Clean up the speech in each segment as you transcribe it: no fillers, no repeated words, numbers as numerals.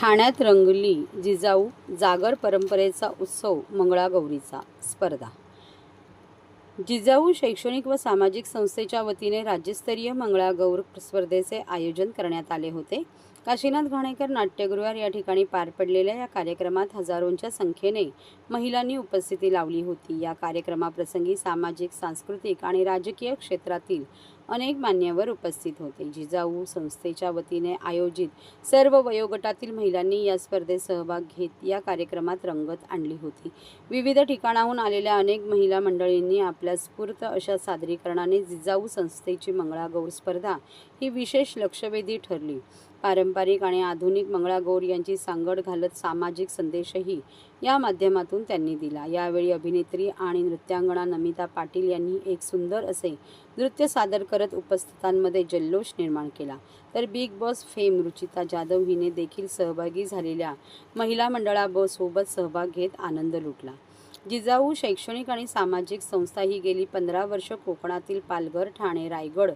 ठाण्यात रंगली जिजाऊ जागर परंपरेचा उत्सव मंगळागौरीचा स्पर्धा। जिजाऊ शैक्षणिक व सामाजिक संस्थेच्या वतीने राज्यस्तरीय मंगळागौर स्पर्धेचे आयोजन करण्यात आले होते। काशीनाथ घाणेकर नाट्यगृहावर या ठिकाणी पार पडलेल्या या कार्यक्रमात हजारोंच्या संख्येने महिलांनी उपस्थिती लावली होती। या कार्यक्रमाप्रसंगी सामाजिक, सांस्कृतिक आणि राजकीय क्षेत्रातील अनेक मान्यवर उपस्थित होते। जिजाऊ संस्थेच्या वतीने आयोजित सर्व वयोगटातील महिलांनी या स्पर्धेत सहभाग घेत या कार्यक्रमात रंगत आणली होती। विविध ठिकाणाहून आलेल्या अनेक महिला मंडळींनी आपल्या स्फूर्त अशा सादरीकरणाने जिजाऊ संस्थेची मंगळागौर स्पर्धा ही विशेष लक्षवेधी ठरली। पारंपरिक आणि आधुनिक मंगळागौर यांची सांगड घालत सामाजिक संदेशही या माध्यमातून त्यांनी दिला। यावेळी अभिनेत्री आणि नृत्यांगना नमिता पाटील यांनी एक सुंदर असे नृत्य सादर करत उपस्थितांमध्ये जल्लोष निर्माण केला। तर big boss fame Ruchita Jadhav हिने देखील सहभागी झालेल्या महिला मंडळासोबत सहभाग घेत आनंद लुटला। जिजाऊ शैक्षणिक आणि सामाजिक संस्था ही गेली 15 वर्ष कोकणातील पालघर, ठाणे, रायगड,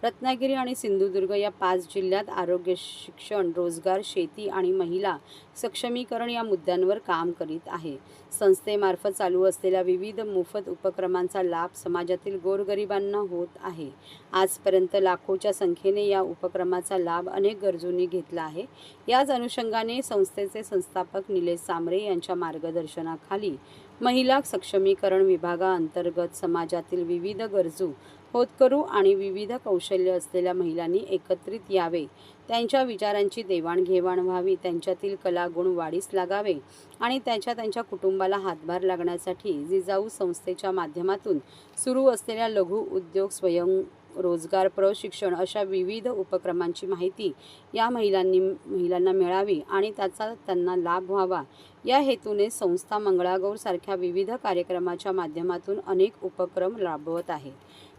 रत्नागिरी आणि सिंधुदुर्ग या 5 जिल्ह्यात आरोग्य, शिक्षण, रोजगार, शेती आणि महिला सक्षमीकरण या मुद्द्यांवर काम करीत आहे। संस्थेमार्फत चालू असलेल्या विविध मोफत उपक्रमांचा लाभ समाजातील गोरगरिबांना होत आहे। आजपर्यंत लाखोच्या संख्येने या उपक्रमाचा लाभ अनेक गरजूंनी घेतला आहे। याच अनुषंगाने संस्थेचे संस्थापक निलेश सांबरे यांच्या मार्गदर्शनाखाली महिला सक्षमीकरण विभागाअंतर्गत समाजातील विविध गरजू, होतकरू आणि विविध कौशल्य असलेल्या महिलांनी एकत्रित यावे, त्यांच्या विचारांची देवाणघेवाण व्हावी, त्यांच्यातील कलागुण वाढीस लागावे आणि त्यांच्या कुटुंबाला हातभार लागण्यासाठी जिजाऊ संस्थेच्या माध्यमातून सुरू असलेल्या लघु उद्योग, स्वयंरोजगार, प्रशिक्षण अशा विविध उपक्रमांची माहिती या महिलांना मिळावी आणि त्याचा त्यांना लाभ व्हावा या हेतूने संस्था मंगळागौर सारख्या विविध कार्यक्रमाच्या माध्यमातून अनेक उपक्रम राबवत आहे।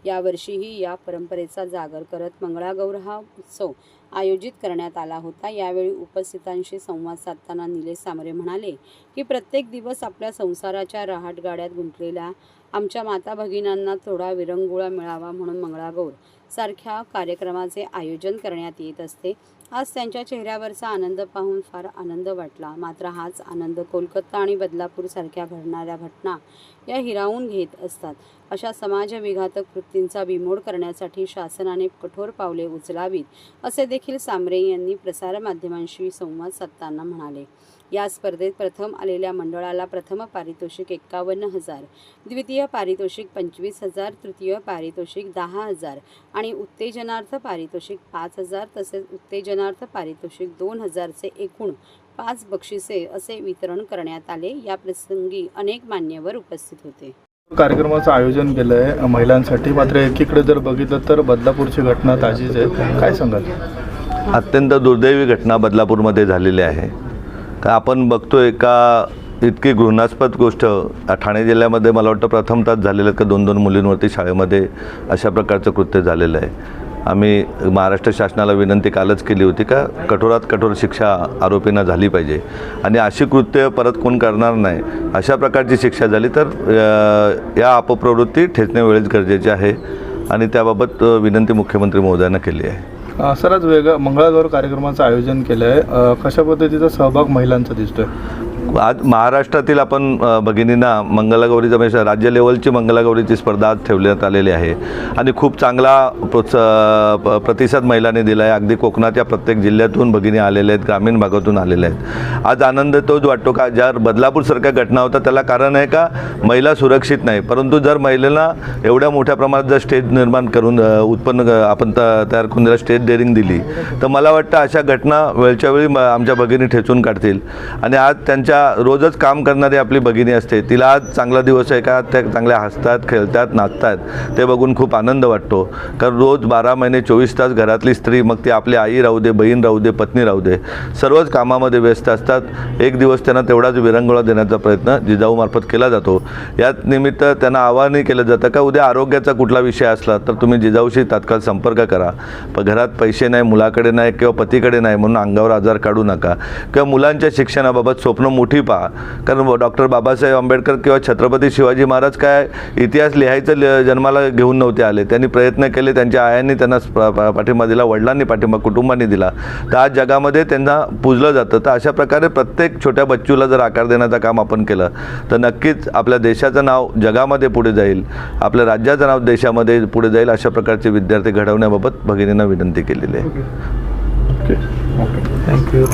यावर्षीही या परंपरेचा जागर करत मंगळागौर हा उत्सव आयोजित करण्यात आला होता। यावेळी उपस्थितांशी संवाद साधताना निलेश सांबरे म्हणाले की प्रत्येक दिवस आपल्या संसाराच्या रहाटगाड्यात गुंतलेल्या आमच्या माता भगिनींना थोडा विरंगुळा मिळावा म्हणून मंगळागौर सारख्या कार्यक्रमाचे आयोजन करण्यात येत असते। आज त्यांच्या चेहऱ्यावरचा आनंद पाहून फार आनंद वाटला। मात्र हाच आनंद कोलकाता आणि बदलापूर सारख्या घडणाऱ्या घटना या हिरावून घेत असतात। अशा समाजविघातक वृत्तींचा बिमोड करण्यासाठी शासनाने कठोर पावले उचलावीत असे देखील सांबरे यांनी प्रसारमाध्यमांशी संवाद साधताना म्हणाले। या स्पर्धेत प्रथम आलेल्या मंडळाला प्रथम पारितोषिक 51,000, द्वितीय पारितोषिक 25,000, तृतीय पारितोषिक 10,000 आणि उत्तेजनार्थ पारितोषिक 5,000 तसेच उत्तेजनार्थ पारितोषिक 2,000चे एकूण 5 बक्षिसे असे वितरण करण्यात आले। या प्रसंगी अनेक मान्यवर उपस्थित होते। कार्यक्रमाचं आयोजन केलं आहे महिलांसाठी, मात्र एकीकडे जर बघितलं तर बदलापूरची घटना ताजीच आहे, काय सांगाल? अत्यंत दुर्दैवी घटना बदलापूरमध्ये झालेली आहे। का आपण बघतोय का इतकी घृणास्पद गोष्ट ठाणे जिल्ह्यामध्ये मला वाटतं प्रथमतःच झालेलं का 2-2 मुलींवरती शाळेमध्ये अशा प्रकारचं कृत्य झालेलं आहे। आम्ही महाराष्ट्र शासनाला विनंती कालच केली होती का कठोरात कठोर शिक्षा आरोपींना झाली पाहिजे आणि अशी कृत्य परत कोण करणार नाही अशा प्रकारची शिक्षा झाली तर या अपप्रवृत्ती ठेचणे वेळेच गरजेचे आहे आणि त्याबाबत विनंती मुख्यमंत्री महोदयांना केली आहे। सरच वेगळं मंगळागौर कार्यक्रमाचं आयोजन केलं आहे, कशा पद्धतीचा सहभाग महिलांचा दिसतोय? आज महाराष्ट्रातील आपण भगिनींना मंगलागौरीचा म्हणजे राज्य लेवलची मंगलागौरीची स्पर्धा आज ठेवण्यात आलेली आहे आणि खूप चांगला प्रतिसाद महिलांनी दिला आहे। अगदी कोकणाच्या प्रत्येक जिल्ह्यातून भगिनी आलेल्या आहेत, ग्रामीण भागातून आलेल्या आहेत। आज आनंद तोच वाटतो का ज्या बदलापूरसारख्या घटना होता त्याला कारण आहे का महिला सुरक्षित नाही, परंतु जर महिलेला एवढ्या मोठ्या प्रमाणात जर स्टेज निर्माण करून उत्पन्न आपण तयार करून त्याला स्टेज डेअरिंग दिली तर मला वाटतं अशा घटना वेळच्या वेळी आमच्या भगिनी ठेचून काढतील आणि आज त्यांच्या रोजच काम करणारी आपली भगिनी असते, तिला आज चांगला दिवस आहे का त्या चांगल्या हसतात, खेळतात, नाचतात ते बघून खूप आनंद वाटतो। कारण रोज 12 महिने 24 तास घरातली स्त्री, मग ती आपली आई राहू दे, बहीण राहू दे, पत्नी राहू दे, सर्वच कामामध्ये व्यस्त असतात। एक दिवस त्यांना तेवढाच विरंगुळा देण्याचा प्रयत्न जिजाऊमार्फत केला जातो। याच निमित्त त्यांना आवाहनही केलं जातं का उद्या आरोग्याचा कुठला विषय असला तर तुम्ही जिजाऊशी तात्काळ संपर्क करा। पण घरात पैसे नाही, मुलाकडे नाही किंवा पतीकडे नाही म्हणून अंगावर आजार काढू नका किंवा मुलांच्या शिक्षणाबाबत स्वप्न मोठी पहा. कारण डॉक्टर बाबासाहेब आंबेडकर किंवा छत्रपती शिवाजी महाराज काय इतिहास लिहायचं जन्माला घेऊन नव्हते आले. त्यांनी प्रयत्न केले, त्यांच्या आयांनी त्यांना पाठिंबा दिला, वडिलांनी पाठिंबा, कुटुंबांनी दिला. तर आज जगामध्ये त्यांना पूजलं जातं. तर अशा प्रकारे प्रत्येक छोट्या बच्चूला जर आकार देण्याचं काम आपण केलं तर नक्कीच आपल्या देशाचं नाव जगामध्ये पुढे जाईल, आपल्या राज्याचं नाव देशामध्ये पुढे जाईल. अशा प्रकारचे विद्यार्थी घडवण्याबाबत भगिनींना विनंती केलेली आहे. Okay, thank you.